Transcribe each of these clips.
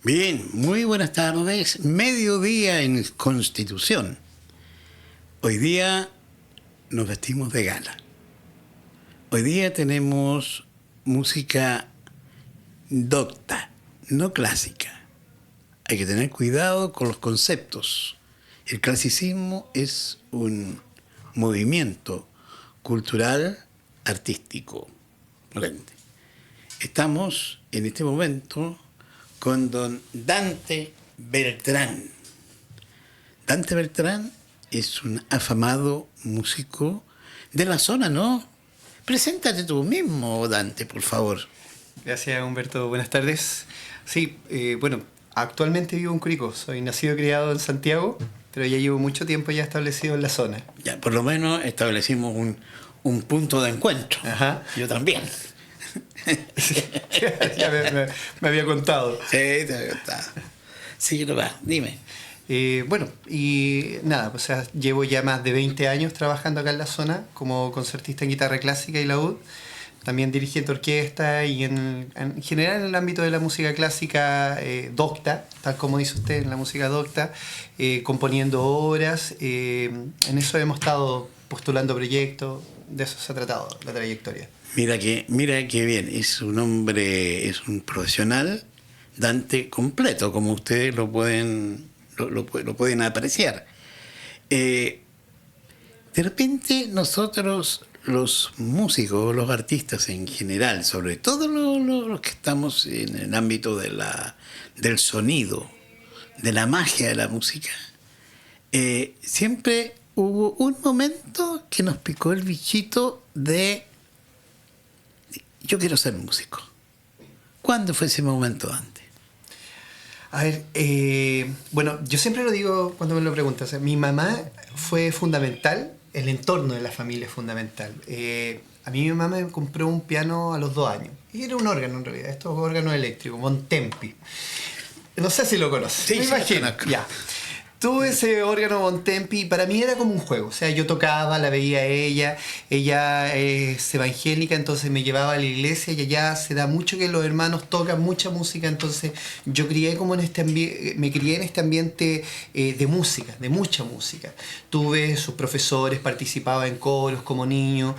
Bien, muy buenas tardes. Mediodía en Constitución. Hoy día nos vestimos de gala. Hoy día tenemos música docta, no clásica. Hay que tener cuidado con los conceptos. El clasicismo es un movimiento cultural, artístico. Estamos en este momento con don Dante Beltrán. Dante Beltrán es un afamado músico de la zona, ¿no? Preséntate tú mismo, Dante, por favor. Gracias, Humberto. Buenas tardes. Sí, bueno, actualmente vivo en Curicó. Soy nacido y criado en Santiago, pero ya llevo mucho tiempo ya establecido en la zona. Ya, por lo menos establecimos un punto de encuentro. Ajá. Yo también. Ya me había contado. Sí, te había contado. Sí, lo va, dime. Bueno, y nada, o sea, llevo ya más de 20 años trabajando acá en la zona como concertista en guitarra clásica y laúd, también dirigiendo orquesta y en general en el ámbito de la música clásica docta, tal como dice usted, en la música docta, componiendo obras, en eso hemos estado postulando proyectos, de eso se ha tratado la trayectoria. Mira que bien, es un hombre, es un profesional, Dante completo, como ustedes lo pueden apreciar. De repente nosotros, los músicos, los artistas en general, sobre todo los que estamos en el ámbito del sonido, de la magia de la música, siempre hubo un momento que nos picó el bichito de yo quiero ser músico. ¿Cuándo fue ese momento, Dante? A ver, bueno, yo siempre lo digo cuando me lo preguntas. O sea, mi mamá fue fundamental, el entorno de la familia es fundamental. A mí mi mamá me compró un piano a los 2 años. Y era un órgano en realidad, estos órganos eléctricos, Bontempi. No sé si lo conoces. Sí, me imagino. Ya. Tuve ese órgano Bontempi y para mí era como un juego. O sea, yo tocaba, la veía a ella es evangélica, entonces me llevaba a la iglesia y allá se da mucho que los hermanos tocan mucha música, entonces yo crié como me crié en este ambiente de música, de mucha música. Tuve sus profesores, participaba en coros como niño,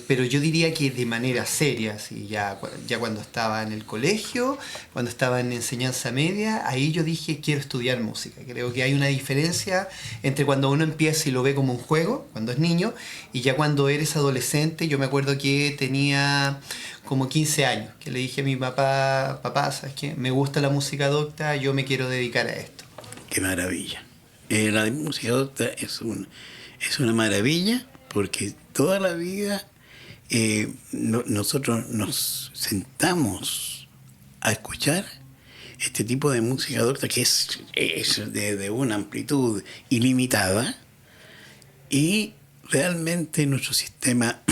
pero yo diría que de manera seria, ¿sí? ya cuando estaba en el colegio, cuando estaba en enseñanza media, ahí yo dije quiero estudiar música. Creo que hay una diferencia entre cuando uno empieza y lo ve como un juego, cuando es niño, y ya cuando eres adolescente. Yo me acuerdo que tenía como 15 años, que le dije a mi papá, ¿sabes qué? Me gusta la música docta, yo me quiero dedicar a esto. ¡Qué maravilla! La música docta es una maravilla porque toda la vida nosotros nos sentamos a escuchar este tipo de música docta que es de una amplitud ilimitada y realmente nuestro sistema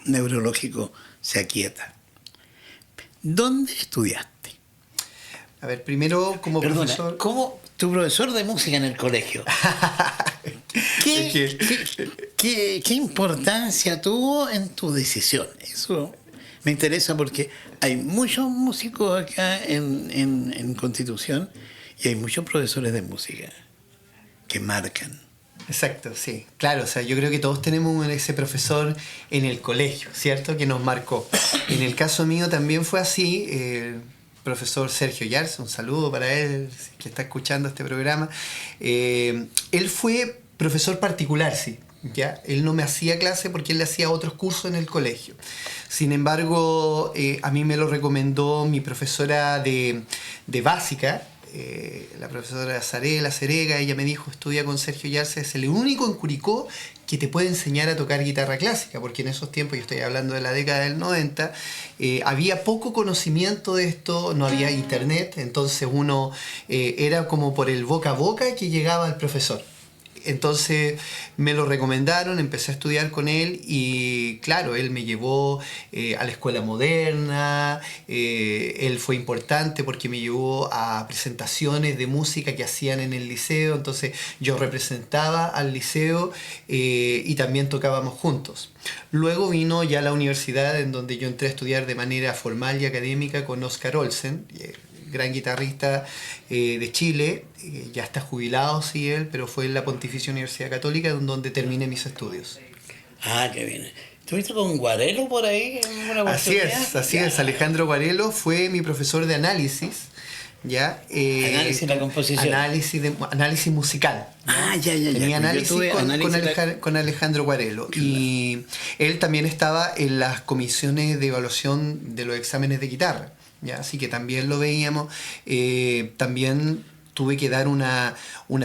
neurológico se aquieta. ¿Dónde estudiaste? A ver, primero como profesor... ¿Cómo tu profesor de música en el colegio? ¿Qué importancia tuvo en tu decisión? Eso me interesa porque hay muchos músicos acá en Constitución y hay muchos profesores de música que marcan. Exacto, sí. Claro, o sea, yo creo que todos tenemos ese profesor en el colegio, ¿cierto? Que nos marcó. En el caso mío también fue así. Profesor Sergio Yarza, un saludo para él, que está escuchando este programa. Él fue profesor particular, sí. ¿Ya? Él no me hacía clase porque él le hacía otros cursos en el colegio. Sin embargo, a mí me lo recomendó mi profesora de básica, la profesora Zarela Cerega. Ella me dijo, estudia con Sergio Yarza, es el único en Curicó que te puede enseñar a tocar guitarra clásica, porque en esos tiempos, yo estoy hablando de la década del 90, había poco conocimiento de esto, no había internet, entonces uno era como por el boca a boca que llegaba al profesor. Entonces me lo recomendaron, empecé a estudiar con él y claro, él me llevó a la escuela moderna, él fue importante porque me llevó a presentaciones de música que hacían en el liceo, entonces yo representaba al liceo y también tocábamos juntos. Luego vino ya la universidad en donde yo entré a estudiar de manera formal y académica con Oscar Olsen, gran guitarrista de Chile, ya está jubilado, sí, él, pero fue en la Pontificia Universidad Católica donde terminé mis estudios. Ah, qué bien. ¿Estuviste con Guarelo por ahí en alguna oportunidad? Así es. Alejandro Guarelo fue mi profesor de análisis, ¿ya? Análisis de la composición. Análisis musical. ¿Ya? Ya. Tenía análisis, análisis con Alejandro Guarelo. Claro. Y él también estaba en las comisiones de evaluación de los exámenes de guitarra, ¿ya? Así que también lo veíamos. También tuve que dar una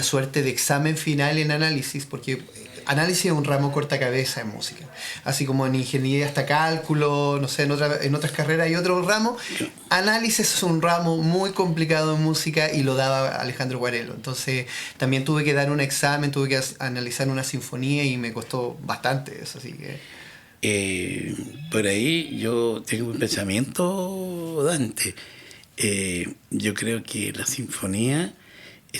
suerte de examen final en análisis, porque análisis es un ramo corta cabeza en música. Así como en ingeniería hasta cálculo, no sé, en otras carreras hay otro ramo. Análisis es un ramo muy complicado en música y lo daba Alejandro Guarelo. Entonces también tuve que dar un examen, tuve que analizar una sinfonía y me costó bastante eso, así que... por ahí yo tengo un pensamiento, Dante. Yo creo que la sinfonía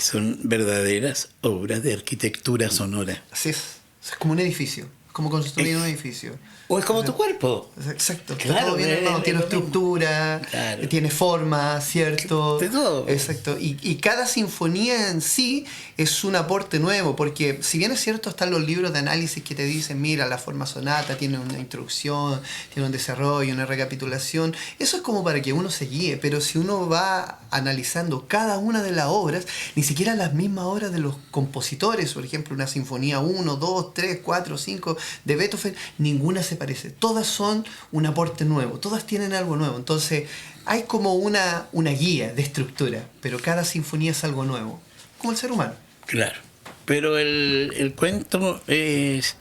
son verdaderas obras de arquitectura sonora. Así es como un edificio, como construir un edificio. O es como tu cuerpo. Exacto. Claro, todo viene, tiene estructura, claro. Tiene forma, ¿cierto? De todo. Exacto. Y cada sinfonía en sí es un aporte nuevo, porque si bien es cierto, están los libros de análisis que te dicen, mira, la forma sonata tiene una introducción, tiene un desarrollo, una recapitulación. Eso es como para que uno se guíe, pero si uno va analizando cada una de las obras, ni siquiera las mismas obras de los compositores, por ejemplo, una sinfonía 1, 2, 3, 4, 5 de Beethoven, ninguna se parece. Todas son un aporte nuevo, todas tienen algo nuevo. Entonces hay como una guía de estructura, pero cada sinfonía es algo nuevo, como el ser humano. Claro, pero el cuento es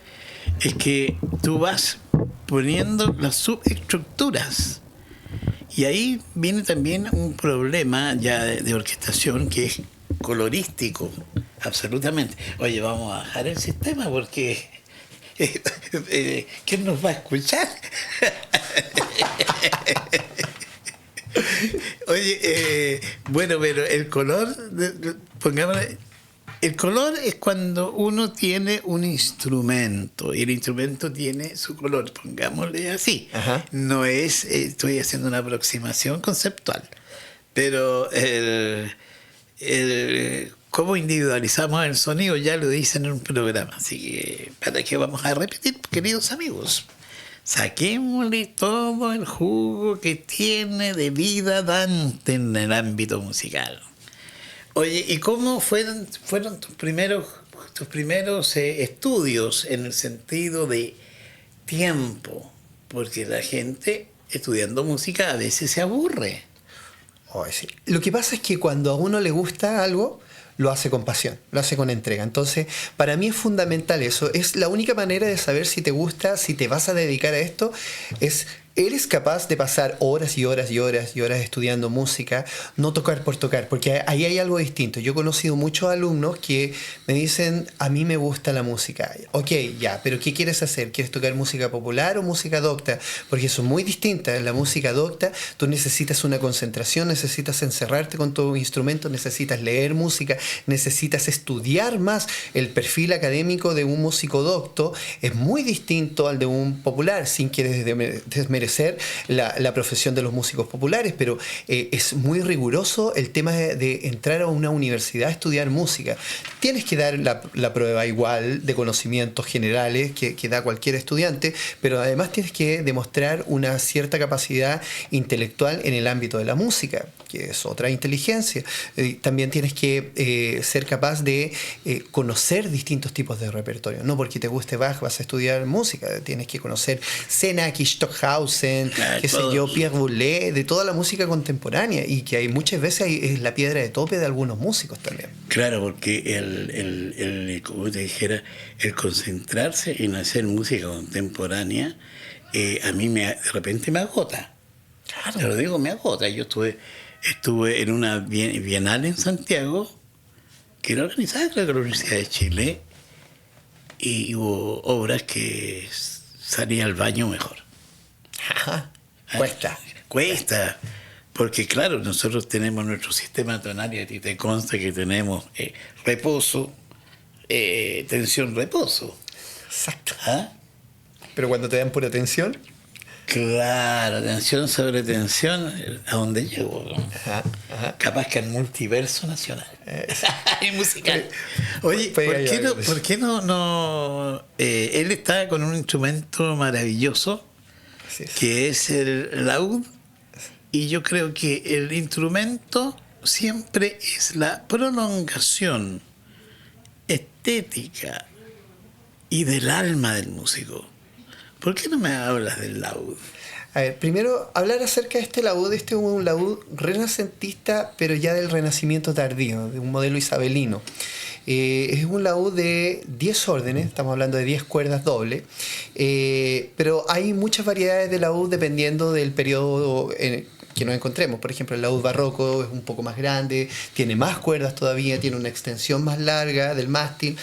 que tú vas poniendo las subestructuras y ahí viene también un problema ya de orquestación que es colorístico, absolutamente. Oye, vamos a bajar el sistema porque ¿quién nos va a escuchar? Oye, bueno, pero el color, pongámosle, el color es cuando uno tiene un instrumento y el instrumento tiene su color, pongámosle así. Ajá. No es, estoy haciendo una aproximación conceptual, pero cómo individualizamos el sonido ya lo dicen en un programa. Así que, ¿para qué vamos a repetir, queridos amigos? Saquémosle todo el jugo que tiene de vida Dante en el ámbito musical. Oye, ¿y cómo fueron tus primeros estudios en el sentido de tiempo? Porque la gente estudiando música a veces se aburre. Oh, sí. Lo que pasa es que cuando a uno le gusta algo, lo hace con pasión, lo hace con entrega. Entonces, para mí es fundamental eso. Es la única manera de saber si te gusta, si te vas a dedicar a esto, es... Eres capaz de pasar horas y horas y horas y horas estudiando música, no tocar por tocar, porque ahí hay algo distinto. Yo he conocido muchos alumnos que me dicen, a mí me gusta la música. Ok, ya, pero ¿qué quieres hacer? ¿Quieres tocar música popular o música docta? Porque son muy distintas. La música docta, tú necesitas una concentración, necesitas encerrarte con tu instrumento, necesitas leer música, necesitas estudiar más. El perfil académico de un músico docto es muy distinto al de un popular, sin que desmerecer la profesión de los músicos populares, pero es muy riguroso el tema de entrar a una universidad a estudiar música. Tienes que dar la prueba igual de conocimientos generales que da cualquier estudiante, pero además tienes que demostrar una cierta capacidad intelectual en el ámbito de la música, que es otra inteligencia. También tienes que ser capaz de conocer distintos tipos de repertorio. No porque te guste Bach vas a estudiar música, tienes que conocer Senaki, Stockhausen, qué sé yo, Pierre Boulez, de toda la música contemporánea, y que hay muchas veces es la piedra de tope de algunos músicos también. Claro, porque como te dijera, el concentrarse en hacer música contemporánea, a mí de repente me agota. Claro. Te lo digo, me agota. Yo estuve en una bienal en Santiago, que era organizada por la Universidad de Chile, y hubo obras que salía al baño mejor. Ajá. Cuesta, porque claro, nosotros tenemos nuestro sistema tonario, y te consta que tenemos reposo, tensión, reposo. Exacto. ¿Ah? Pero cuando te dan pura tensión... Claro, tensión sobre tensión, ¿a dónde llego? ¿No? Ajá, ajá. Capaz que al multiverso nacional. Y musical. Oye, Puede ayudar con eso. ¿por qué él está con un instrumento maravilloso Así es. que es el laúd, y yo creo que el instrumento siempre es la prolongación estética y del alma del músico. ¿Por qué no me hablas del laúd? A ver, primero hablar acerca de este laúd. Este es un laúd renacentista, pero ya del Renacimiento tardío, de un modelo isabelino. Es un laúd de 10 órdenes, estamos hablando de 10 cuerdas doble, pero hay muchas variedades de laúd dependiendo del periodo que nos encontremos. Por ejemplo, el laúd barroco es un poco más grande, tiene más cuerdas todavía, tiene una extensión más larga del mástil.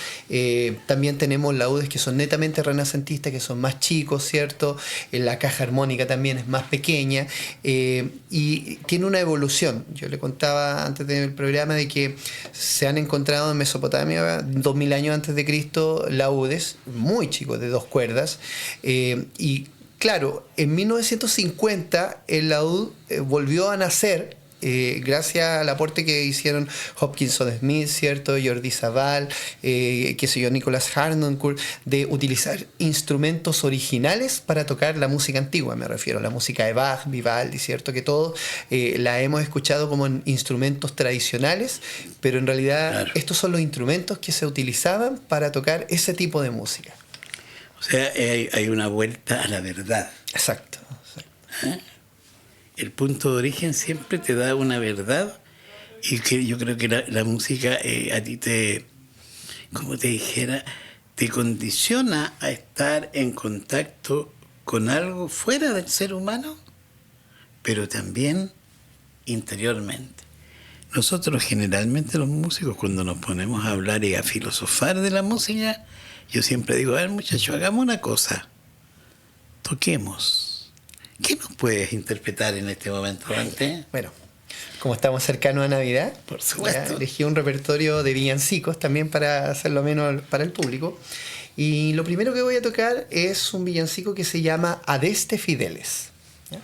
También tenemos laúdes que son netamente renacentistas, que son más chicos, ¿cierto? La caja armónica también es más pequeña, y tiene una evolución. Yo le contaba antes del programa de que se han encontrado en Mesopotamia 2000 años antes de Cristo laúdes muy chicos de 2 cuerdas, y claro, en 1950 el laúd volvió a nacer, gracias al aporte que hicieron Hopkinson Smith, ¿cierto? Jordi Savall, qué sé yo, Nicholas Harnoncourt, de utilizar instrumentos originales para tocar la música antigua. Me refiero a la música de Bach, Vivaldi, ¿cierto? Que todos la hemos escuchado como en instrumentos tradicionales, pero en realidad Claro. estos son los instrumentos que se utilizaban para tocar ese tipo de música. O sea, hay una vuelta a la verdad. Exacto. El punto de origen siempre te da una verdad, y que yo creo que la música a ti como te dijera, te condiciona a estar en contacto con algo fuera del ser humano, pero también interiormente. Nosotros generalmente los músicos, cuando nos ponemos a hablar y a filosofar de la música, yo siempre digo, a ver muchachos, hagamos una cosa, toquemos. ¿Qué nos puedes interpretar en este momento, Dante? Bueno, como estamos cercanos a Navidad, Por supuesto. ya elegí un repertorio de villancicos también para hacerlo menos para el público. Y lo primero que voy a tocar es un villancico que se llama Adeste Fideles. ¿Ya?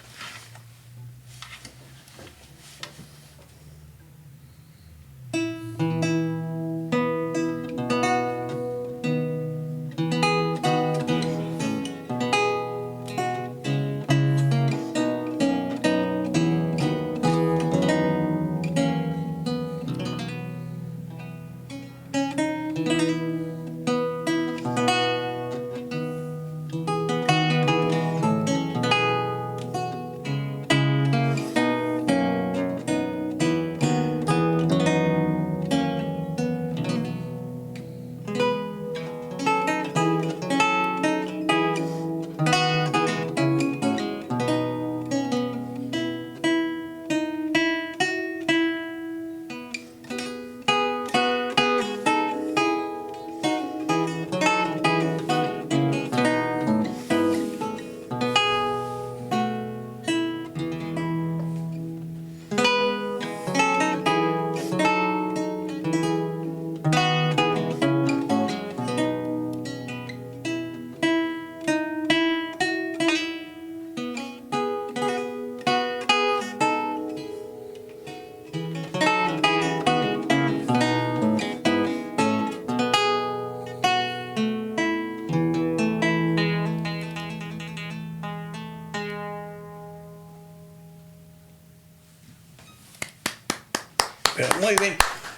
Pero muy bien.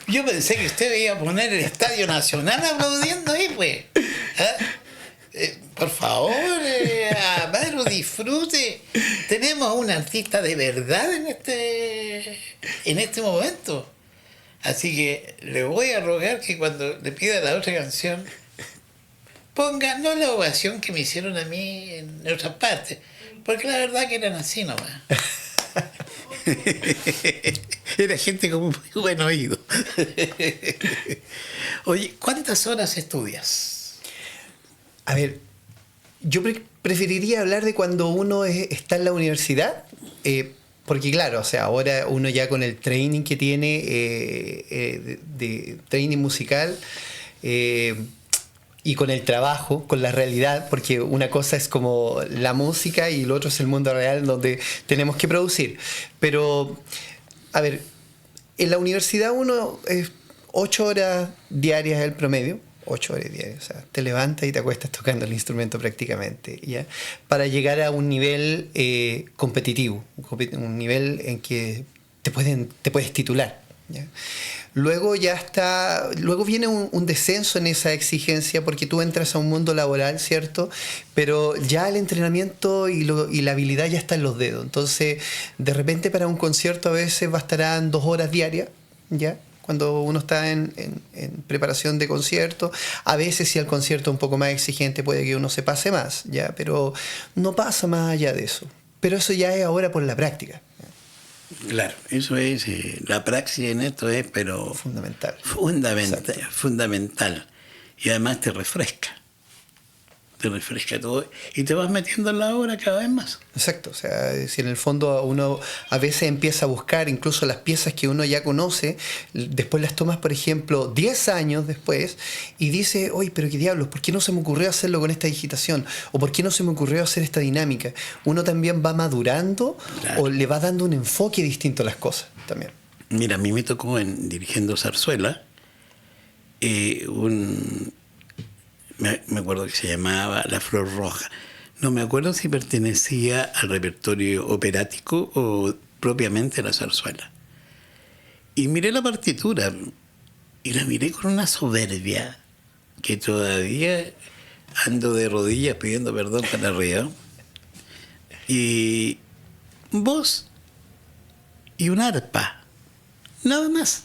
Yo pensé que usted iba a poner el Estadio Nacional aplaudiendo ahí, pues. Por favor, Amaro, disfrute. Tenemos un artista de verdad en este momento. Así que le voy a rogar que cuando le pida la otra canción, ponga no la ovación que me hicieron a mí en otras partes, porque la verdad que eran así nomás. Era gente con muy buen oído. Oye, ¿cuántas horas estudias? A ver, yo preferiría hablar de cuando uno está en la universidad, porque claro, o sea, ahora uno ya con el training que tiene, de training musical, y con el trabajo, con la realidad, porque una cosa es como la música y lo otro es el mundo real donde tenemos que producir. Pero, a ver, en la universidad uno es 8 horas diarias el promedio, 8 horas diarias, o sea, te levantas y te acuestas tocando el instrumento prácticamente, ¿ya? Para llegar a un nivel competitivo, un nivel en que te puedes titular, ¿ya? Luego luego viene un descenso en esa exigencia porque tú entras a un mundo laboral, ¿cierto? Pero ya el entrenamiento y la habilidad ya está en los dedos. Entonces, de repente para un concierto a veces bastarán 2 horas diarias, ¿ya? Cuando uno está en preparación de concierto. A veces si el concierto es un poco más exigente puede que uno se pase más, ¿ya? Pero no pasa más allá de eso. Pero eso ya es ahora por la práctica. Claro, eso es, la praxis en esto es, pero Fundamental. Fundamental. Y además te refresca todo y te vas metiendo en la obra cada vez más. Exacto, o sea, si en el fondo uno a veces empieza a buscar incluso las piezas que uno ya conoce, después las tomas, por ejemplo, 10 años después y dice, oye, pero qué diablos, ¿por qué no se me ocurrió hacerlo con esta digitación? ¿O por qué no se me ocurrió hacer esta dinámica? Uno también va madurando, claro, o le va dando un enfoque distinto a las cosas también. Mira, a mí me tocó dirigiendo Zarzuela, me acuerdo que se llamaba La Flor Roja. No me acuerdo si pertenecía al repertorio operático o propiamente a la zarzuela. Y miré la partitura y la miré con una soberbia que todavía ando de rodillas pidiendo perdón para arriba. Y voz y un arpa, nada más.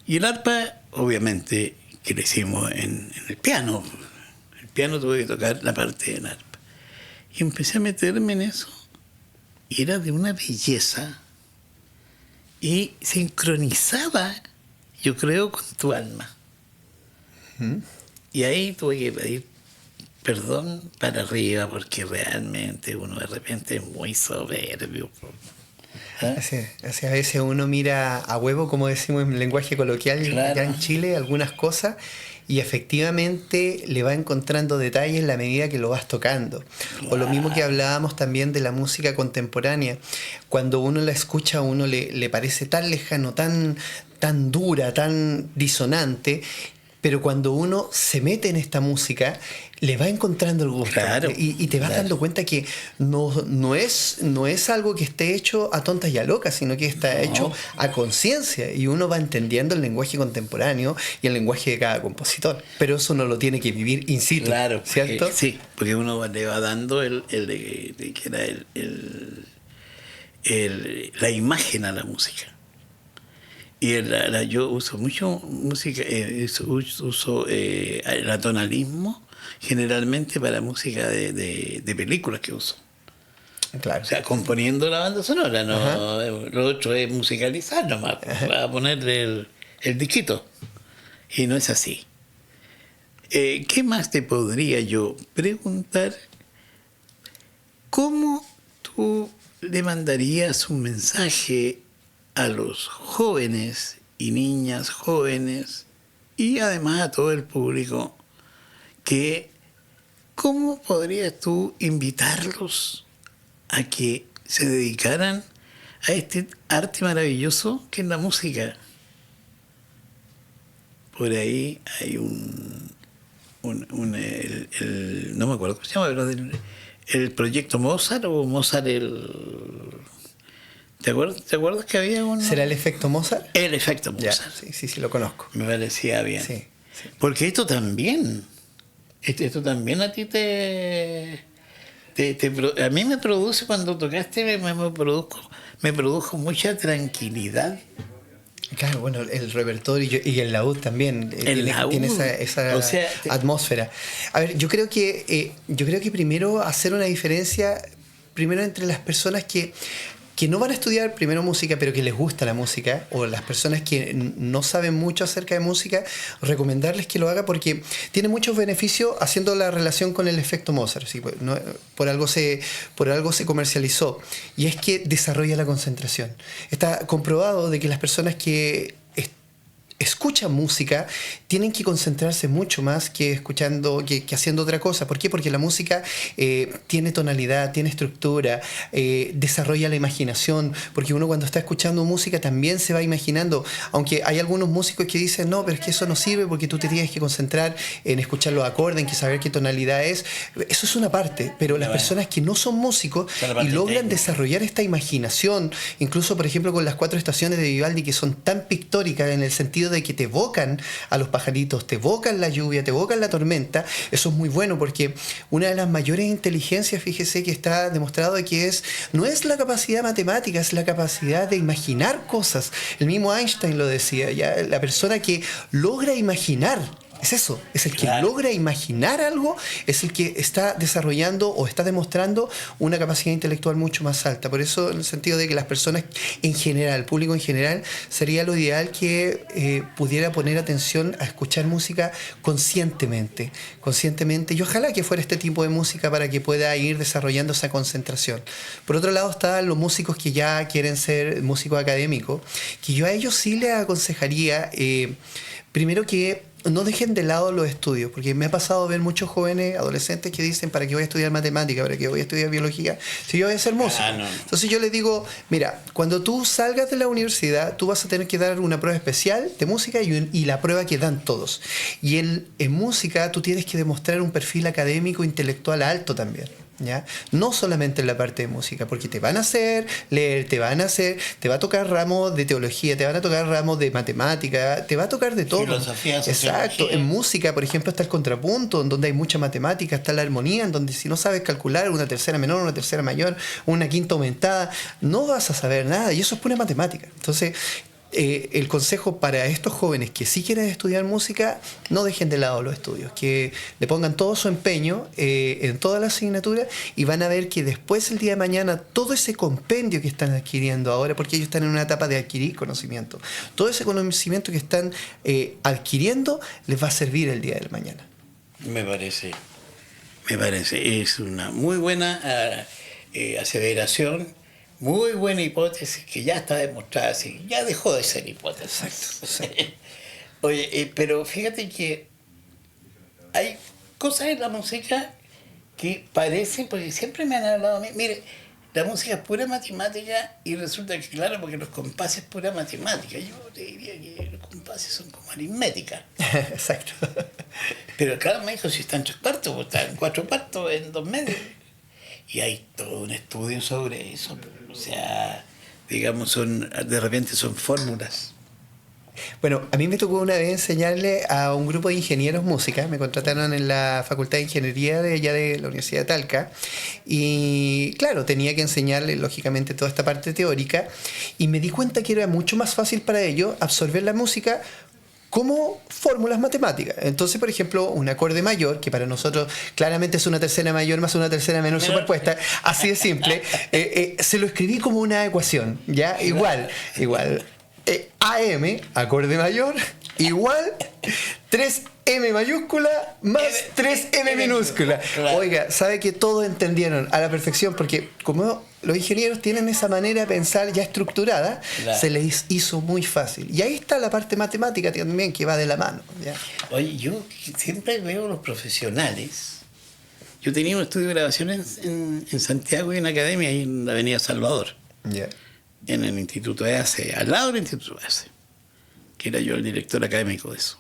Y el arpa, obviamente, que le hicimos en el piano. El piano tuve que tocar la parte del arpa. Y empecé a meterme en eso. Y era de una belleza. Y sincronizaba, yo creo, con tu alma. Y ahí tuve que pedir perdón para arriba, porque realmente uno de repente es muy soberbio. Así, a veces uno mira a huevo, como decimos en lenguaje coloquial, claro, ya en Chile, algunas cosas, y efectivamente le va encontrando detalles en la medida que lo vas tocando. Claro. O lo mismo que hablábamos también de la música contemporánea. Cuando uno la escucha, a uno le parece tan lejano, tan dura, tan disonante, pero cuando uno se mete en esta música, le va encontrando el gusto. Claro, y te vas dando cuenta que no es algo que esté hecho a tontas y a locas, sino que está hecho a conciencia. Y uno va entendiendo el lenguaje contemporáneo y el lenguaje de cada compositor. Pero eso uno lo tiene que vivir in situ. Claro, ¿cierto? Sí, porque uno le va dando la imagen a la música. Y yo uso mucho música, uso el atonalismo generalmente para música de películas que uso. Claro. O sea, componiendo la banda sonora, no. Ajá. Lo otro es musicalizar nomás, para ponerle el disquito. Y no es así. ¿Qué más te podría yo preguntar? ¿Cómo tú le mandarías un mensaje a los jóvenes y niñas jóvenes y además a todo el público que cómo podrías tú invitarlos a que se dedicaran a este arte maravilloso que es la música? Por ahí hay no me acuerdo cómo se llama, pero el proyecto Mozart o Mozart ¿Te acuerdas que había uno? ¿Será el efecto Mozart? El efecto Mozart. Ya, sí, lo conozco. Me parecía bien. Sí. Porque esto también a ti a mí me produce, cuando tocaste, me produjo mucha tranquilidad. Claro, bueno, el repertorio y el laúd también tiene esa atmósfera. A ver, yo creo que primero hacer una diferencia entre las personas que no van a estudiar primero música, pero que les gusta la música, o las personas que no saben mucho acerca de música, recomendarles que lo haga porque tiene muchos beneficios haciendo la relación con el efecto Mozart. ¿Sí? Por algo se comercializó. Y es que desarrolla la concentración. Está comprobado de que las personas que escuchan música tienen que concentrarse mucho más que escuchando, que haciendo otra cosa. ¿Por qué? Porque la música tiene tonalidad, tiene estructura, desarrolla la imaginación, porque uno cuando está escuchando música también se va imaginando, aunque hay algunos músicos que dicen, no, pero es que eso no sirve porque tú te tienes que concentrar en escuchar los acordes, en que saber qué tonalidad es. Eso es una parte, pero las personas que no son músicos y logran desarrollar esta imaginación, incluso por ejemplo con las 4 estaciones de Vivaldi, que son tan pictóricas en el sentido de que te evocan a los pajaritos, te evocan la lluvia, te evocan la tormenta. Eso es muy bueno porque una de las mayores inteligencias, fíjese, que está demostrado que no es la capacidad matemática, es la capacidad de imaginar cosas. El mismo Einstein lo decía, ya, la persona que logra imaginar. Es eso, es el que logra imaginar algo, es el que está desarrollando o está demostrando una capacidad intelectual mucho más alta. Por eso, en el sentido de que las personas en general, el público en general, sería lo ideal que pudiera poner atención a escuchar música conscientemente, y ojalá que fuera este tipo de música para que pueda ir desarrollando esa concentración. Por otro lado están los músicos que ya quieren ser músicos académicos, que yo a ellos sí les aconsejaría, primero que no dejen de lado los estudios, porque me ha pasado ver muchos jóvenes, adolescentes que dicen, ¿para qué voy a estudiar matemática? ¿Para qué voy a estudiar biología? Si yo voy a ser músico. No. Entonces yo les digo, mira, cuando tú salgas de la universidad, tú vas a tener que dar una prueba especial de música y la prueba que dan todos. Y en música tú tienes que demostrar un perfil académico, intelectual alto también. ¿Ya? No solamente en la parte de música, porque te van a hacer leer, te va a tocar ramos de teología, te van a tocar ramos de matemática, te va a tocar de todo. Filosofía, exacto. En música, por ejemplo, está el contrapunto, en donde hay mucha matemática, está la armonía, en donde si no sabes calcular una tercera menor, una tercera mayor, una quinta aumentada, no vas a saber nada, y eso es pura matemática. Entonces, el consejo para estos jóvenes que sí quieren estudiar música, no dejen de lado los estudios, que le pongan todo su empeño en todas las asignaturas, y van a ver que después, el día de mañana, todo ese compendio que están adquiriendo ahora, porque ellos están en una etapa de adquirir conocimiento, todo ese conocimiento que están adquiriendo les va a servir el día del mañana. Me parece, es una muy buena aseveración. Muy buena hipótesis que ya está demostrada, así, ya dejó de ser hipótesis. Exacto. Oye, pero fíjate que hay cosas en la música que parecen, porque siempre me han hablado a mí, mire, la música es pura matemática y resulta que, claro, porque los compases es pura matemática. Yo te diría que los compases son como aritmética. Exacto. Pero claro, me dijo, si está en 3/4, pues está en 4/4, en 2/2. Y hay todo un estudio sobre eso. O sea, digamos, de repente son fórmulas. Bueno, a mí me tocó una vez enseñarle a un grupo de ingenieros música. Me contrataron en la Facultad de Ingeniería de allá de la Universidad de Talca. Y claro, tenía que enseñarle, lógicamente, toda esta parte teórica. Y me di cuenta que era mucho más fácil para ellos absorber la música como fórmulas matemáticas. Entonces, por ejemplo, un acorde mayor, que para nosotros claramente es una tercera mayor más una tercera menor superpuesta, así de simple, se lo escribí como una ecuación, ¿ya? Igual. AM, acorde mayor, igual 3M mayúscula más 3M minúscula. Claro. Oiga, sabe que todos entendieron a la perfección, porque como los ingenieros tienen esa manera de pensar ya estructurada, claro, se les hizo muy fácil. Y ahí está la parte matemática también, que va de la mano, ¿ya? Oye, yo siempre veo los profesionales. Yo tenía un estudio de grabación en Santiago, y en academia, ahí en la Avenida Salvador. Yeah. En el Instituto EACE, al lado del Instituto EACE, que era yo el director académico de eso.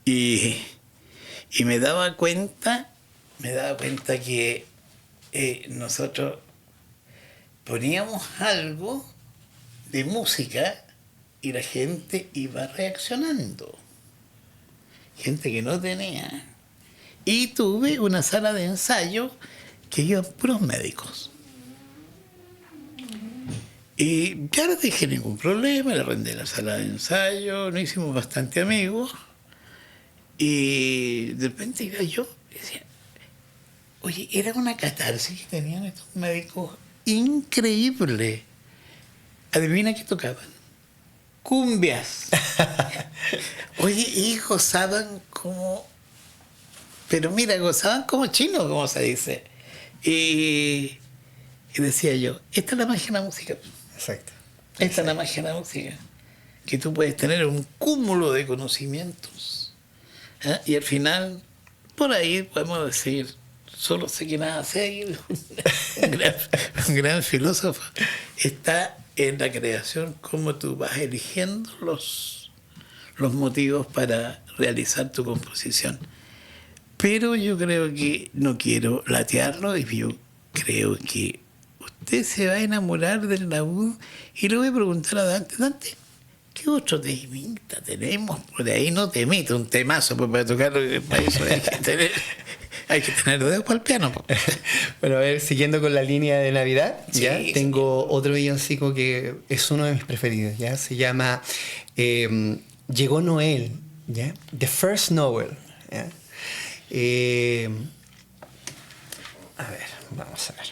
Y me daba cuenta que nosotros poníamos algo de música y la gente iba reaccionando. Gente que no tenía. Y tuve una sala de ensayo que iban puros médicos. Y ya no dije ningún problema, le arrendé la sala de ensayo, nos hicimos bastante amigos. Y de repente iba yo y decía, oye, era una catarsis que tenían estos médicos increíble. Adivina qué tocaban. Cumbias. Oye, y gozaban como... Pero mira, gozaban como chinos, como se dice. Y decía yo, esta es la magia de la música. Exacto. Esta es la magia de la música. que tú puedes tener un cúmulo de conocimientos. ¿Ah? Y al final, por ahí podemos decir, solo sé que nada sé. Un gran filósofo está en la creación, cómo tú vas eligiendo los motivos para realizar tu composición. Pero yo creo que no quiero latearlo, y yo creo que usted se va a enamorar del laúd. Y le voy a preguntar a Dante: Dante, ¿qué otro temita tenemos por ahí? No te meto un temazo, pues para tocarlo, para eso hay que tener dedos para el piano. Bueno, a ver, siguiendo con la línea de Navidad, ¿ya? Sí, Tengo otro villancico que es uno de mis preferidos, ¿ya? Se llama Llegó Noel, ¿ya? The First Noel, ¿ya? A ver, vamos a ver.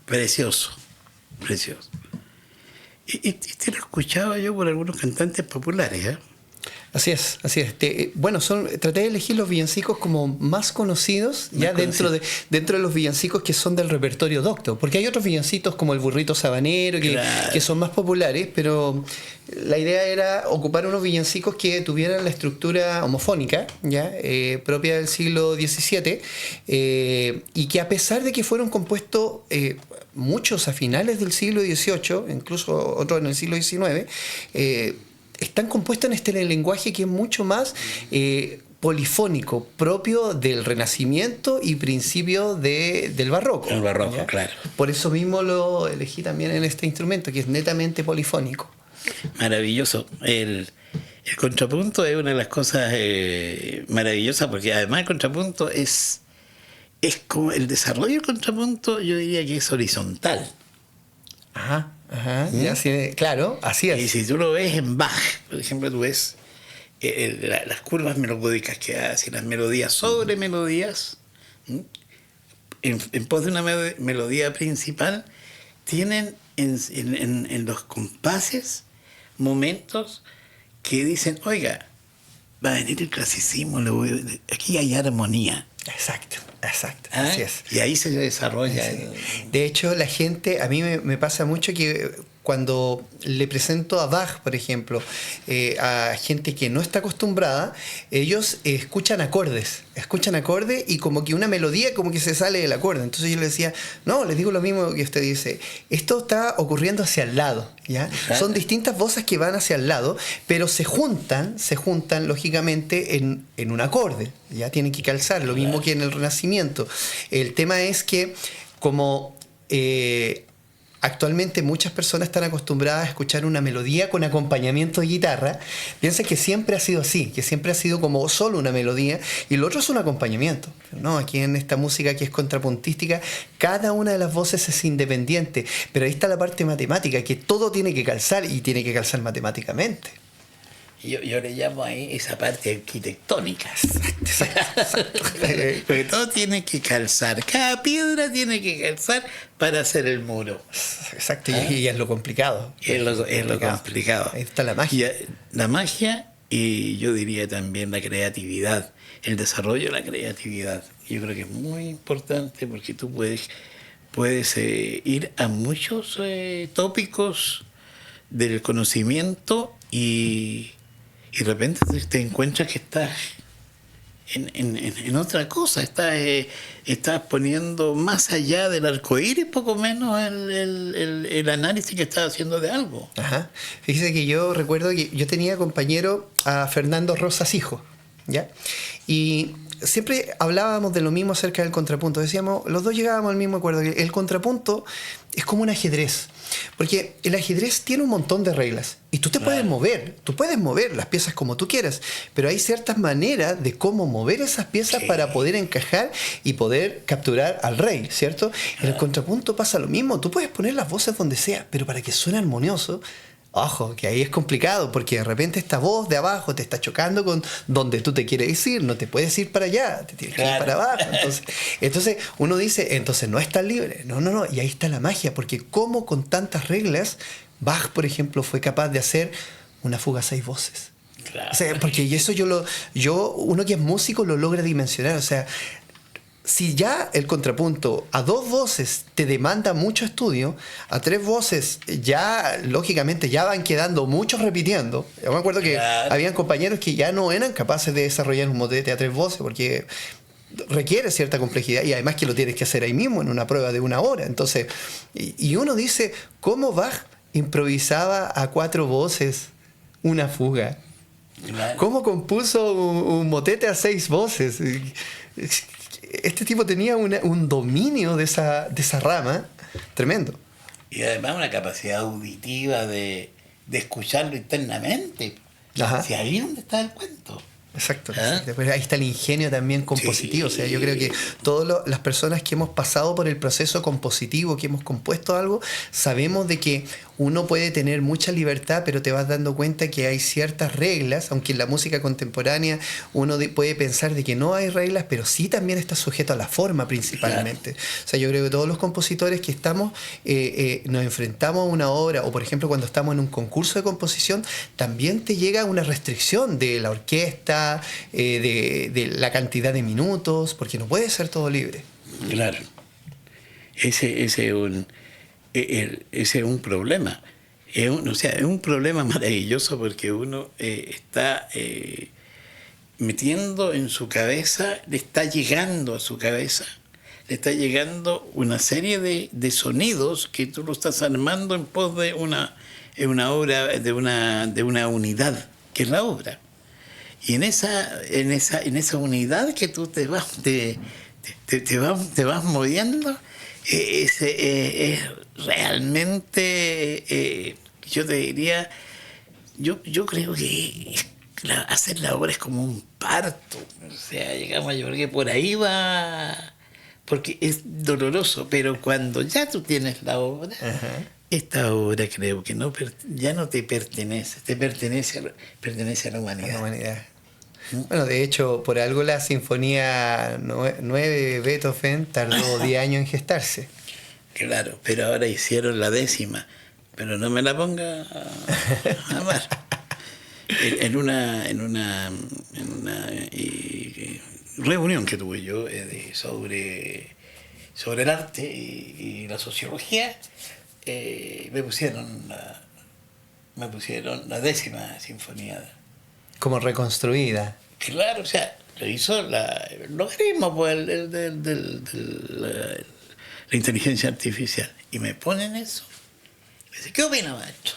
Precioso, precioso. Y te lo escuchaba yo por algunos cantantes populares, ¿eh? Así es, así es. Bueno, traté de elegir los villancicos como más conocidos, ya dentro de los villancicos que son del repertorio docto, porque hay otros villancicos como el Burrito Sabanero que son más populares, pero la idea era ocupar unos villancicos que tuvieran la estructura homofónica, ya propia del siglo XVII, y que a pesar de que fueron compuestos muchos a finales del siglo XVIII, incluso otros en el siglo XIX, están compuestos en este lenguaje que es mucho más polifónico, propio del Renacimiento y principio del Barroco. El Barroco, ¿ya? claro. Por eso mismo lo elegí también en este instrumento, que es netamente polifónico. Maravilloso. El contrapunto es una de las cosas maravillosas, porque además el contrapunto es como el desarrollo del contrapunto, yo diría que es horizontal. Ajá. Ya, sí, claro, así es. Y si tú lo ves en Bach, por ejemplo, tú ves las curvas melódicas que hace, las melodías sobre melodías, en pos de una melodía principal, tienen en los compases momentos que dicen: oiga, va a venir el clasicismo, aquí hay armonía. Exacto, ¿Ah? así es. Y ahí se desarrolla. Sí. De hecho, la gente, a mí me pasa mucho que cuando le presento a Bach, por ejemplo, a gente que no está acostumbrada, ellos escuchan acordes y como que una melodía como que se sale del acorde. Entonces yo les decía, no, les digo lo mismo que usted dice, esto está ocurriendo hacia el lado, ¿ya? Son distintas voces que van hacia el lado, pero se juntan lógicamente en un acorde, ya tienen que calzar, lo mismo que en el Renacimiento. El tema es que como actualmente muchas personas están acostumbradas a escuchar una melodía con acompañamiento de guitarra, piensan que siempre ha sido así, que siempre ha sido como solo una melodía y lo otro es un acompañamiento. No, aquí en esta música que es contrapuntística, cada una de las voces es independiente, pero ahí está la parte matemática, que todo tiene que calzar y tiene que calzar matemáticamente. Yo le llamo ahí esa parte arquitectónica. Exacto. Porque todo tiene que calzar. Cada piedra tiene que calzar para hacer el muro. Exacto, y es lo complicado. Es lo complicado. Ahí está la magia. La magia, y yo diría también la creatividad, el desarrollo de la creatividad. Yo creo que es muy importante porque tú puedes ir a muchos tópicos del conocimiento y y de repente te encuentras que estás en otra cosa, estás poniendo más allá del arcoíris, poco menos el análisis que estás haciendo de algo. Ajá. Fíjese que yo recuerdo que yo tenía compañero a Fernando Rosas Hijo, ¿ya? Y siempre hablábamos de lo mismo acerca del contrapunto. Decíamos, los dos llegábamos al mismo acuerdo, que el contrapunto es como un ajedrez. Porque el ajedrez tiene un montón de reglas y tú puedes mover las piezas como tú quieras, pero hay ciertas maneras de cómo mover esas piezas para poder encajar y poder capturar al rey, ¿cierto? En el contrapunto pasa lo mismo, tú puedes poner las voces donde sea, pero para que suene armonioso, ojo, que ahí es complicado, porque de repente esta voz de abajo te está chocando con donde tú te quieres ir, no te puedes ir para allá, te tienes que ir para abajo. Entonces uno dice, entonces no estás libre. No, y ahí está la magia, porque como con tantas reglas, Bach, por ejemplo, fue capaz de hacer una fuga a 6 voces. Claro. O sea, porque eso uno que es músico lo logra dimensionar, o sea, si ya el contrapunto a 2 voces te demanda mucho estudio, a 3 voces ya, lógicamente, ya van quedando muchos repitiendo. Yo me acuerdo que habían compañeros que ya no eran capaces de desarrollar un motete a 3 voces porque requiere cierta complejidad y además que lo tienes que hacer ahí mismo en una prueba de 1 hora. Entonces, y uno dice, ¿cómo Bach improvisaba a 4 voces una fuga? Claro. ¿Cómo compuso un motete a 6 voces? Este tipo tenía un dominio de esa rama tremendo. Y además una capacidad auditiva de escucharlo internamente. Ajá. Si ahí es donde está el cuento. Exacto. Después ahí está el ingenio también compositivo. Sí. O sea, yo creo que todas las personas que hemos pasado por el proceso compositivo, que hemos compuesto algo, sabemos de que uno puede tener mucha libertad, pero te vas dando cuenta que hay ciertas reglas, aunque en la música contemporánea uno puede pensar de que no hay reglas, pero sí también está sujeto a la forma principalmente. Claro. O sea, yo creo que todos los compositores que estamos, nos enfrentamos a una obra, o por ejemplo cuando estamos en un concurso de composición, también te llega una restricción de la orquesta, de la cantidad de minutos, porque no puede ser todo libre. Claro. Ese es un problema. Es un problema maravilloso porque uno está metiendo en su cabeza, le está llegando a su cabeza, le está llegando una serie de sonidos que tú lo estás armando en pos de una obra, de una unidad, que es la obra. Y en esa unidad que tú te vas moviendo, es realmente, yo te diría, yo creo que hacer la obra es como un parto. O sea, llegamos, yo creo que por ahí va, porque es doloroso, pero cuando ya tú tienes la obra, ajá, esta obra creo que ya no te pertenece, pertenece a la humanidad. A la humanidad. Bueno, de hecho, por algo la Sinfonía 9 de Beethoven tardó 10 años en gestarse. Claro, pero ahora hicieron la 10ª, pero no me la ponga a mar. En una reunión que tuve yo sobre el arte y la sociología, me pusieron la 10ª sinfonía. Como reconstruida. Claro, o sea, lo hizo el logaritmo, pues, la inteligencia artificial. Y me ponen eso. Me dice, ¿qué opina, maestro?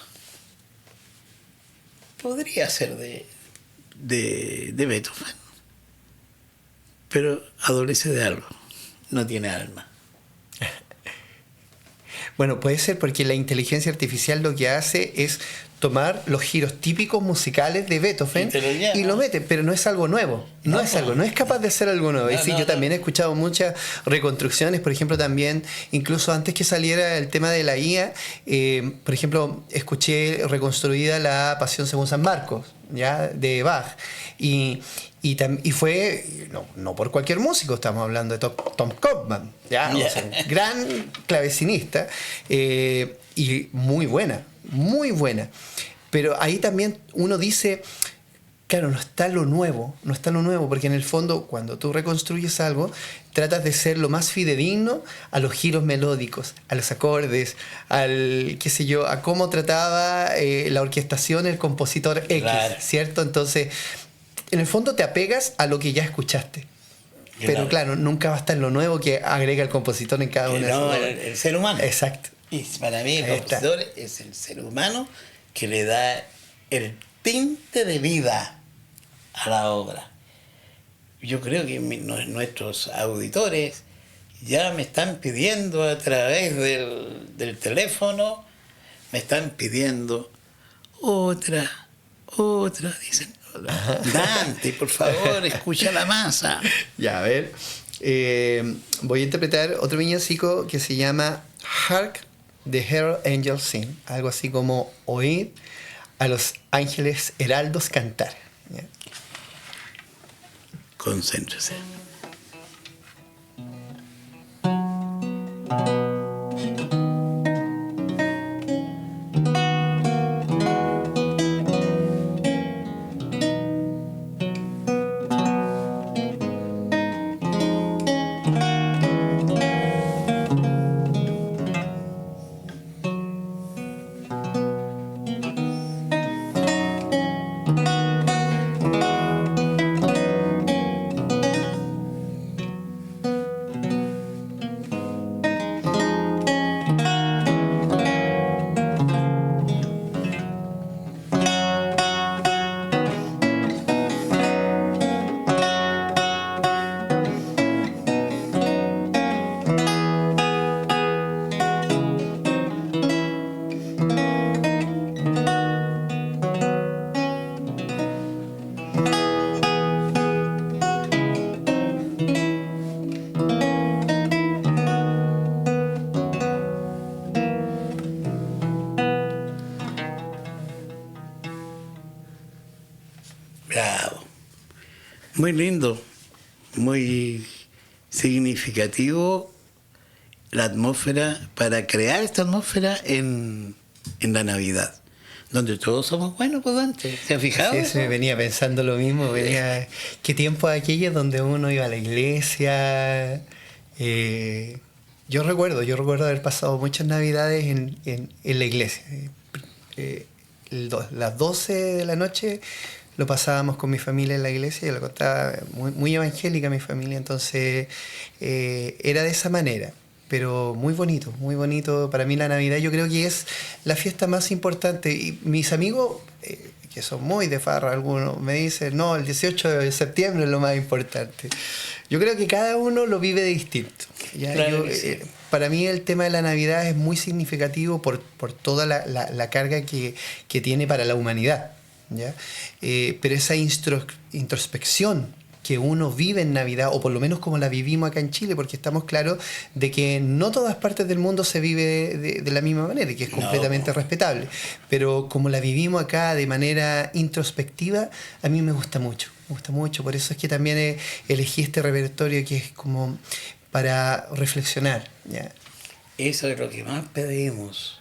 Podría ser de Beethoven, pero adolece de algo. No tiene alma. Bueno, puede ser porque la inteligencia artificial lo que hace es tomar los giros típicos musicales de Beethoven y lo mete, pero no es algo nuevo, no es capaz de hacer algo nuevo. Yo también he escuchado muchas reconstrucciones, por ejemplo, también, incluso antes que saliera el tema de la IA, por ejemplo, escuché reconstruida la Pasión según San Marcos, ¿ya? De Bach, y fue, no por cualquier músico, estamos hablando de Tom Copman, ¿ya? O sea, un gran clavecinista, y muy buena. Pero ahí también uno dice, claro, no está lo nuevo, porque en el fondo cuando tú reconstruyes algo, tratas de ser lo más fidedigno a los giros melódicos, a los acordes, al, qué sé yo, a cómo trataba la orquestación el compositor X, claro. ¿Cierto? Entonces, en el fondo te apegas a lo que ya escuchaste. Pero claro, nunca va a estar lo nuevo que agrega el compositor en cada una de sus obras. El ser humano. Exacto. Y para mí el compositor es el ser humano que le da el tinte de vida a la obra. Yo creo que nuestros auditores ya me están pidiendo a través del teléfono, me están pidiendo otra, dicen. Dante, por favor, escucha la masa. Ya, a ver. Voy a interpretar otro villancico que se llama Hark the Herald Angels Sing. Algo así como oíd a los ángeles heraldos cantar. ¿Ya? Concéntrese. Bravo. Muy lindo, muy significativo la atmósfera, para crear esta atmósfera en la Navidad, donde todos somos buenos, pues Dante. ¿Se ha fijado? Sí, venía pensando lo mismo. ¿Qué tiempo aquellos donde uno iba a la iglesia? Yo recuerdo haber pasado muchas Navidades en la iglesia. Las 12 de la noche lo pasábamos con mi familia en la iglesia, yo lo contaba, muy evangélica mi familia, entonces era de esa manera. Pero muy bonito. Para mí la Navidad yo creo que es la fiesta más importante. Y mis amigos, que son muy de farra, algunos me dicen, no, el 18 de septiembre es lo más importante. Yo creo que cada uno lo vive distinto. ¿Ya? Claro sí. Para mí el tema de la Navidad es muy significativo por toda la carga que tiene para la humanidad. ¿Ya? Pero esa introspección que uno vive en Navidad, o por lo menos como la vivimos acá en Chile, porque estamos claros de que no todas partes del mundo se vive de la misma manera, y que es completamente respetable, pero como la vivimos acá de manera introspectiva, a mí me gusta mucho, por eso es que también elegí este repertorio que es como para reflexionar. ¿Ya? Eso es lo que más pedimos,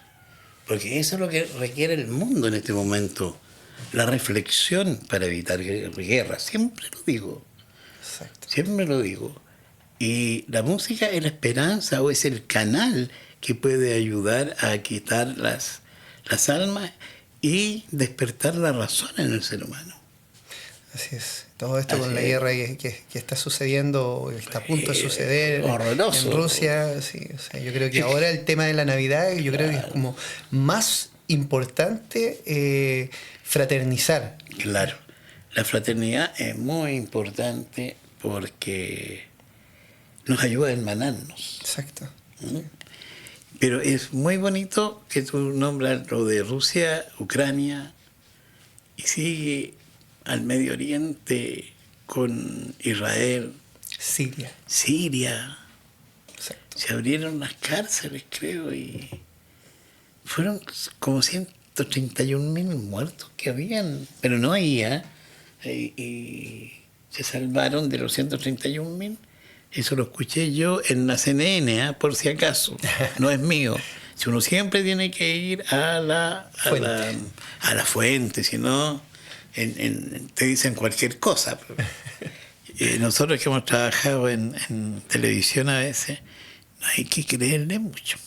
porque eso es lo que requiere el mundo en este momento, la reflexión para evitar guerras, siempre lo digo. Exacto. Siempre lo digo. Y la música es la esperanza, o es el canal que puede ayudar a quitar las almas y despertar la razón en el ser humano. Así es. Todo esto con la guerra que está sucediendo, que está a punto de suceder horroroso. En Rusia. Sí, o sea, yo creo que ahora el tema de la Navidad, yo creo que es como más importante fraternizar. Claro. La fraternidad es muy importante porque nos ayuda a hermanarnos. Exacto. Pero es muy bonito que tú nombras lo de Rusia, Ucrania, y sigue al Medio Oriente con Israel. Siria. Exacto. Se abrieron las cárceles, creo, y fueron como 131.000 muertos que habían, pero no había. Y se salvaron de los 131.000. Eso lo escuché yo en la CNN, por si acaso. No es mío. Si uno siempre tiene que ir a la fuente, si no, te dicen cualquier cosa. Nosotros que hemos trabajado en televisión a veces, no hay que creerle mucho.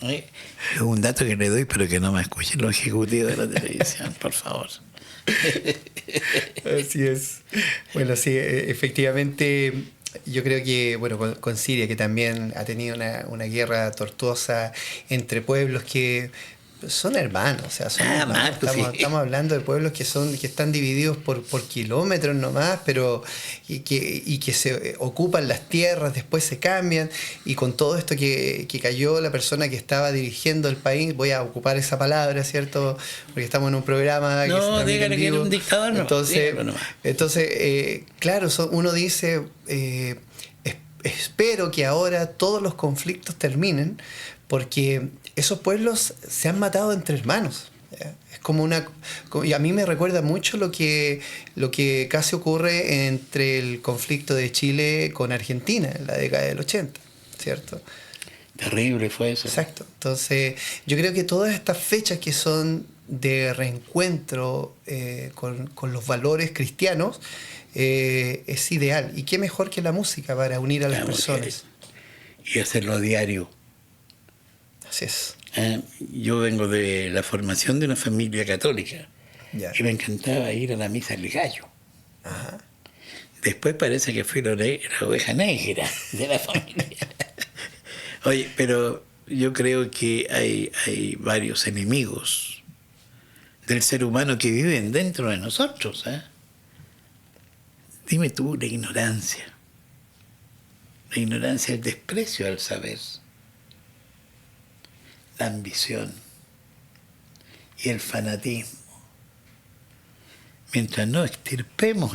Es un dato que le doy, pero que no me escuchen los ejecutivos de la televisión, por favor. Así es. Bueno, sí, efectivamente, yo creo que, bueno, con Siria, que también ha tenido una guerra tortuosa entre pueblos que son hermanos, o sea, son hermanos. Marco, Estamos hablando de pueblos que están divididos por kilómetros nomás, pero y que se ocupan las tierras, después se cambian, y con todo esto que cayó la persona que estaba dirigiendo el país, voy a ocupar esa palabra, ¿cierto? Porque estamos en un programa que se transmite dígale en vivo. que era un dictador, no. Entonces, claro, uno dice, espero que ahora todos los conflictos terminen, porque esos pueblos se han matado entre hermanos. Es como y a mí me recuerda mucho lo que casi ocurre entre el conflicto de Chile con Argentina en la década del 80, ¿cierto? Terrible fue eso. Exacto. Entonces, yo creo que todas estas fechas que son de reencuentro con los valores cristianos es ideal. Y qué mejor que la música para unir a las personas. Y hacerlo a diario. Así es. Yo vengo de la formación de una familia católica. Ya. Y me encantaba ir a la misa del gallo. Ajá. Después parece que fui la oveja negra de la familia. Oye, pero yo creo que hay varios enemigos del ser humano que viven dentro de nosotros. Dime tú, la ignorancia. La ignorancia, el desprecio al saber. La ambición y el fanatismo. Mientras no extirpemos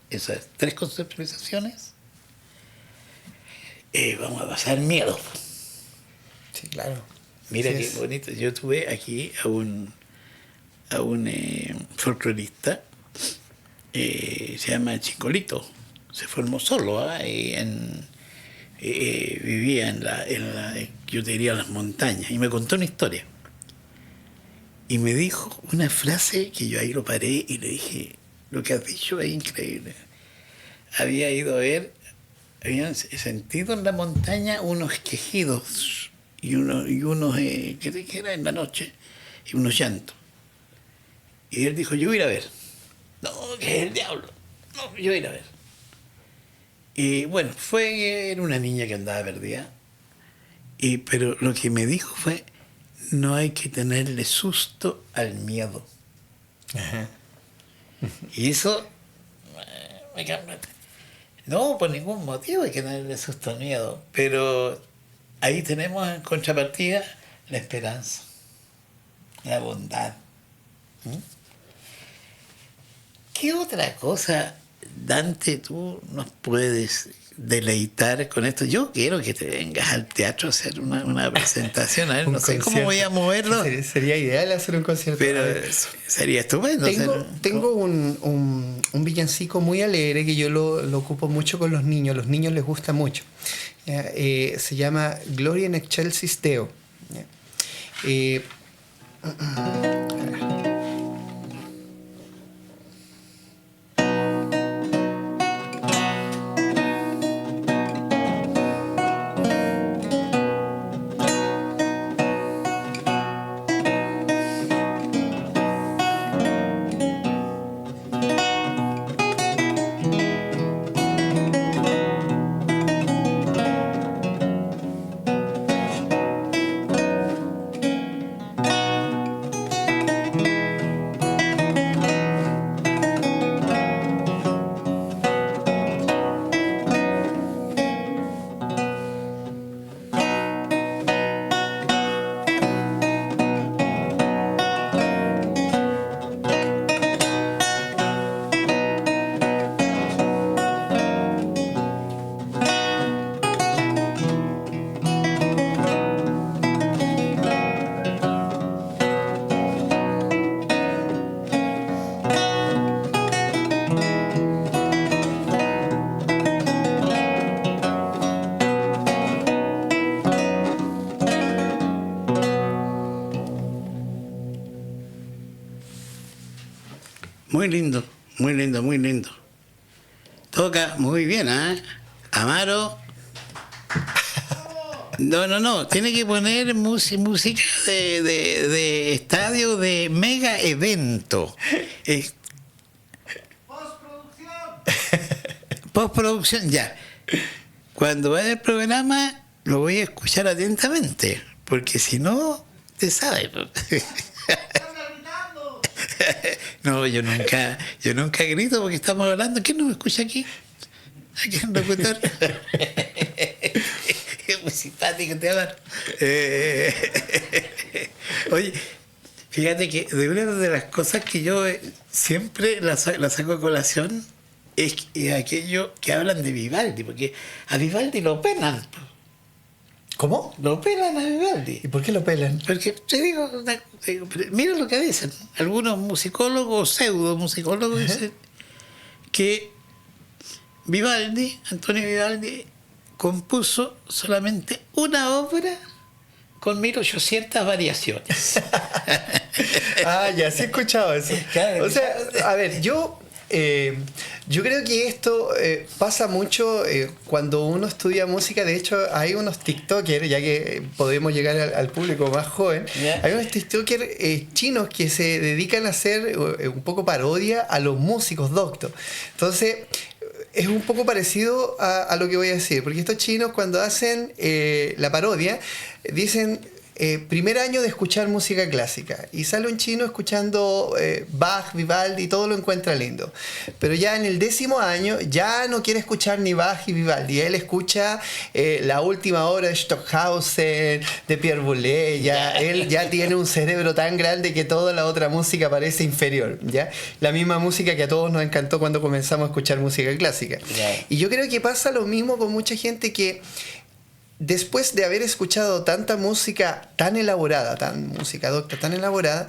esas tres conceptualizaciones, vamos a pasar miedo. Sí, claro. Mira qué bonito. Yo tuve aquí a un folclorista, se llama Chicolito. Se formó solo, vivía yo te diría, las montañas, y me contó una historia. Y me dijo una frase que yo ahí lo paré y le dije, lo que has dicho es increíble. Había ido a ver, habían sentido en la montaña unos quejidos y unos que era en la noche, y unos llantos. Y él dijo, yo voy a ir a ver. No, que es el diablo. No, yo voy a ir a ver. Y bueno, era una niña que andaba perdida. Pero lo que me dijo fue, no hay que tenerle susto al miedo. Ajá. Y eso me cambió. No, por ningún motivo hay que tenerle susto al miedo. Pero ahí tenemos en contrapartida la esperanza, la bondad. ¿Qué otra cosa, Dante, tú nos puedes deleitar con esto? Yo quiero que te vengas al teatro a hacer una presentación. A ver, no sé cómo voy a moverlo. Sería ideal hacer un concierto. Pero sería estupendo. Tengo un villancico muy alegre que yo lo ocupo mucho con los niños. Los niños les gusta mucho. Se llama Gloria in excelsis Deo. Muy lindo, muy lindo, muy lindo. Toca muy bien, ¿eh? Amaro. No, tiene que poner música de estadio, de mega evento. Postproducción, ya. Cuando vaya el programa, lo voy a escuchar atentamente, porque si no, te sabe. No, yo nunca grito porque estamos hablando. ¿Quién nos escucha aquí? Aquí en locutor. Es muy simpático te hablar. Oye, fíjate que de una de las cosas que yo siempre la saco a colación es aquello que hablan de Vivaldi, porque a Vivaldi lo pelan. ¿Cómo? Lo pelan a Vivaldi. ¿Y por qué lo pelan? Porque te digo, mira lo que dicen. Algunos musicólogos, pseudo musicólogos, dicen que Antonio Vivaldi, compuso solamente una obra con 1800 variaciones. Ya sí he escuchado eso. Claro, o sea, a ver, yo creo que esto pasa mucho cuando uno estudia música. De hecho, hay unos TikTokers, ya que podemos llegar al público más joven, hay unos TikTokers chinos que se dedican a hacer un poco parodia a los músicos doctos. Entonces, es un poco parecido a lo que voy a decir, porque estos chinos cuando hacen la parodia dicen primer año de escuchar música clásica y sale un chino escuchando Bach, Vivaldi y todo lo encuentra lindo, pero ya en el 10º año ya no quiere escuchar ni Bach y Vivaldi, él escucha la última obra de Stockhausen, de Pierre Boulez, él ya tiene un cerebro tan grande que toda la otra música parece inferior, ¿ya? La misma música que a todos nos encantó cuando comenzamos a escuchar música clásica. Y yo creo que pasa lo mismo con mucha gente que después de haber escuchado tanta música tan elaborada, música docta tan elaborada,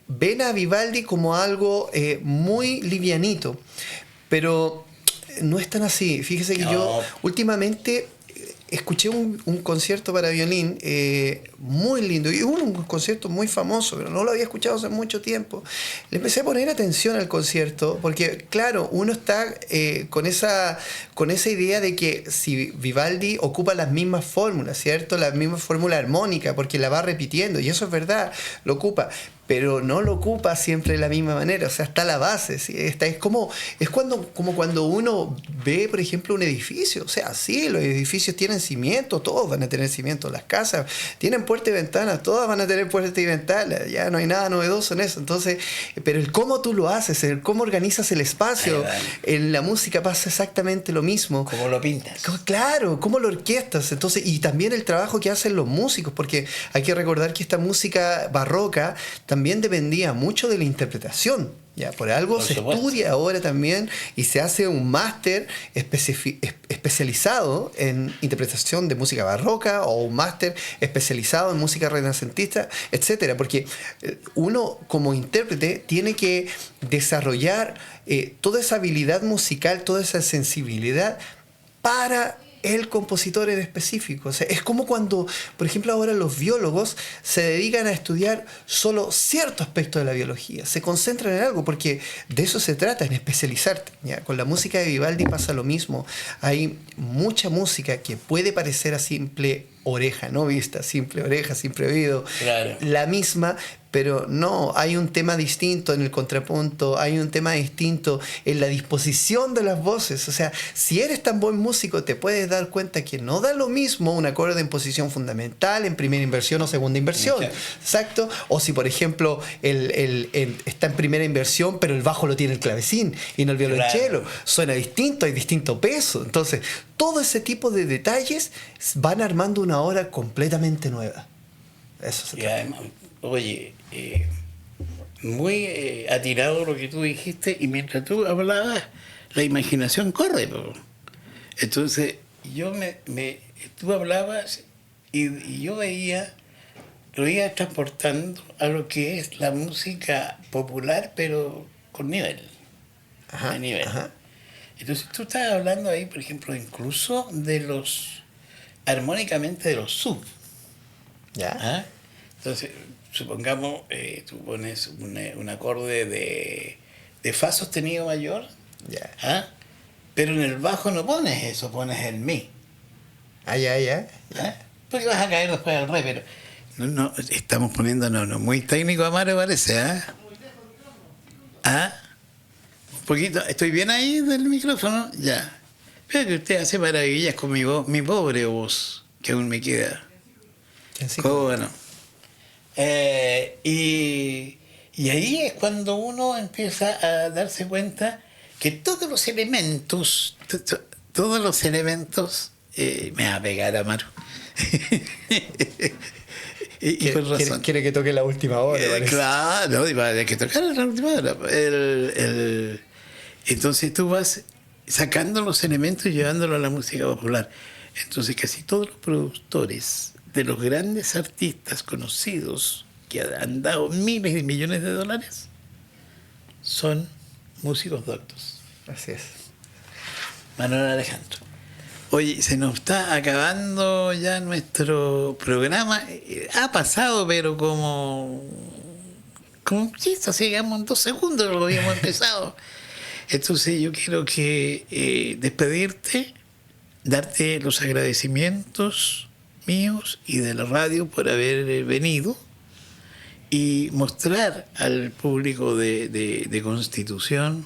ven a Vivaldi como algo muy livianito. Pero no es tan así. Fíjese que yo últimamente escuché un concierto para violín muy lindo, y un concierto muy famoso, pero no lo había escuchado hace mucho tiempo. Le empecé a poner atención al concierto, porque claro, uno está con esa idea de que si Vivaldi ocupa las mismas fórmulas, ¿cierto? La misma fórmula armónica, porque la va repitiendo, y eso es verdad, lo ocupa, pero no lo ocupa siempre de la misma manera, o sea, está la base, ¿sí? Es como cuando uno ve, por ejemplo, un edificio, o sea, sí, los edificios tienen cimientos, todos van a tener cimientos, las casas tienen puertas y ventanas, todas van a tener puertas y ventanas, ya no hay nada novedoso en eso. Entonces, pero el cómo tú lo haces, el cómo organizas el espacio, en la música pasa exactamente lo mismo. ¿Cómo lo pintas? Claro, cómo lo orquestas. Entonces, y también el trabajo que hacen los músicos, porque hay que recordar que esta música barroca también dependía mucho de la interpretación. Ya, por algo se estudia ahora también y se hace un máster especializado en interpretación de música barroca, o un máster especializado en música renacentista, etcétera, porque uno como intérprete tiene que desarrollar toda esa habilidad musical, toda esa sensibilidad para el compositor en específico. O sea, es como cuando, por ejemplo, ahora los biólogos se dedican a estudiar solo cierto aspecto de la biología, se concentran en algo, porque de eso se trata, en especializarte, ¿ya? Con la música de Vivaldi pasa lo mismo. Hay mucha música que puede parecer a simple oreja no vista, simple oreja, simple oído, claro, la misma, pero no, hay un tema distinto en el contrapunto, hay un tema distinto en la disposición de las voces. O sea, si eres tan buen músico, te puedes dar cuenta que no da lo mismo un acorde en posición fundamental, en primera inversión o segunda inversión. Okay. Exacto. O si, por ejemplo, está en primera inversión, pero el bajo lo tiene el clavecín y no el violonchelo. Claro. Suena distinto, hay distinto peso. Entonces, todo ese tipo de detalles van armando una obra completamente nueva. Eso se trata. Además, oye, muy atirado lo que tú dijiste, y mientras tú hablabas, la imaginación corre. Entonces, tú hablabas y yo lo iba transportando a lo que es la música popular, pero con nivel. Ajá, de nivel. Ajá. Entonces, tú estás hablando ahí, por ejemplo, incluso armónicamente de los sub. ¿Ya? ¿Ah? Entonces, supongamos, tú pones un acorde de fa sostenido mayor, Ya. ¿ah? Pero en el bajo no pones eso, pones el mi. Ya. ¿Ah? Porque vas a caer después al re, pero no, estamos poniéndonos muy técnico, Amaro, parece, ¿ah? ¿Ah? Un poquito, ¿estoy bien ahí del micrófono? Ya. Pero que usted hace maravillas con mi voz, mi pobre voz, que aún me queda. ¿Cómo bueno? Y ahí es cuando uno empieza a darse cuenta que todos los elementos, me va a pegar, Amaro. y con razón. Quiere que toque la última hora. Claro, hay que tocar la última hora. Entonces tú vas sacando los elementos y llevándolo a la música popular. Entonces casi todos los productores de los grandes artistas conocidos que han dado miles de millones de dólares son músicos doctos. Así es. Manuel Alejandro. Oye, se nos está acabando ya nuestro programa. Ha pasado, pero como quizás así, digamos, en 2 segundos lo habíamos empezado. Entonces yo quiero que despedirte, darte los agradecimientos míos y de la radio por haber venido y mostrar al público de Constitución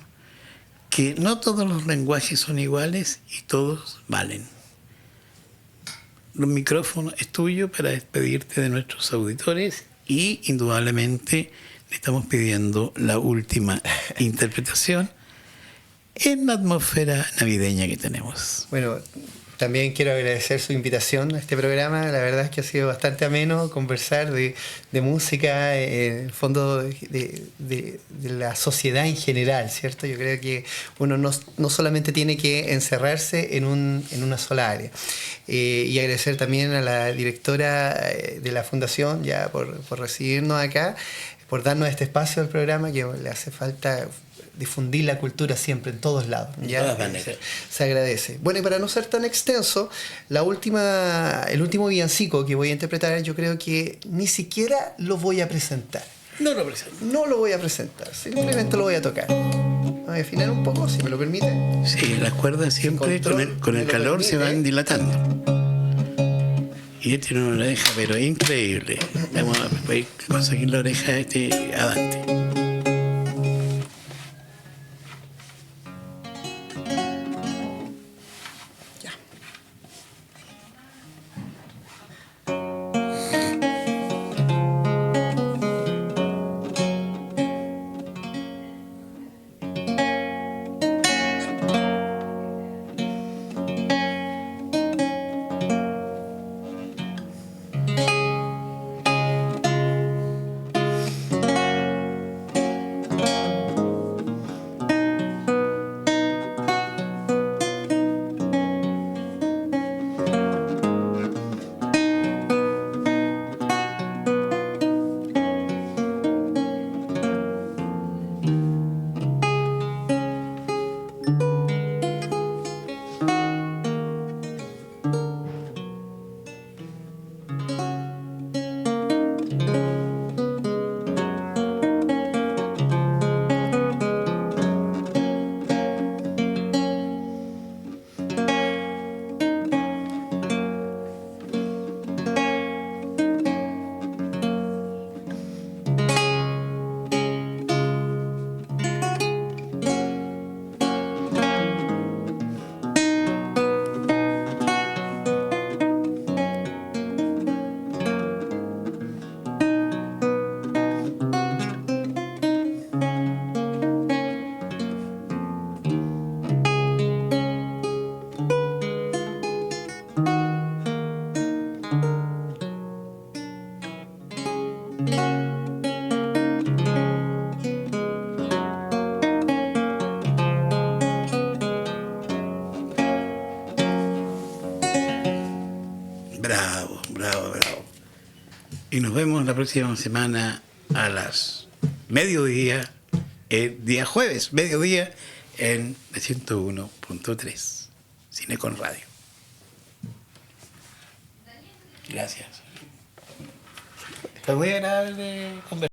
que no todos los lenguajes son iguales y todos valen. El micrófono es tuyo para despedirte de nuestros auditores y indudablemente le estamos pidiendo la última interpretación en la atmósfera navideña que tenemos. Bueno, también quiero agradecer su invitación a este programa. La verdad es que ha sido bastante ameno conversar de música, en el fondo de la sociedad en general, ¿cierto? Yo creo que uno no solamente tiene que encerrarse en una sola área. Y agradecer también a la directora de la Fundación ya por recibirnos acá, por darnos este espacio al programa que le hace falta difundir la cultura siempre, en todos lados. ¿Ya? Se agradece. Bueno, y para no ser tan extenso, el último villancico que voy a interpretar, yo creo que ni siquiera lo voy a presentar. No lo presento. No lo voy a presentar, simplemente lo voy a tocar. Voy a afinar un poco, si me lo permite. Sí, las cuerdas siempre con el calor se van dilatando. Y él tiene una oreja, pero increíble. Vamos a conseguir la oreja de a Dante. Bravo, bravo, bravo. Y nos vemos la próxima semana a las mediodía, el día jueves, mediodía, en 101.3, Cine con Radio. Gracias. Fue muy agradable conversar.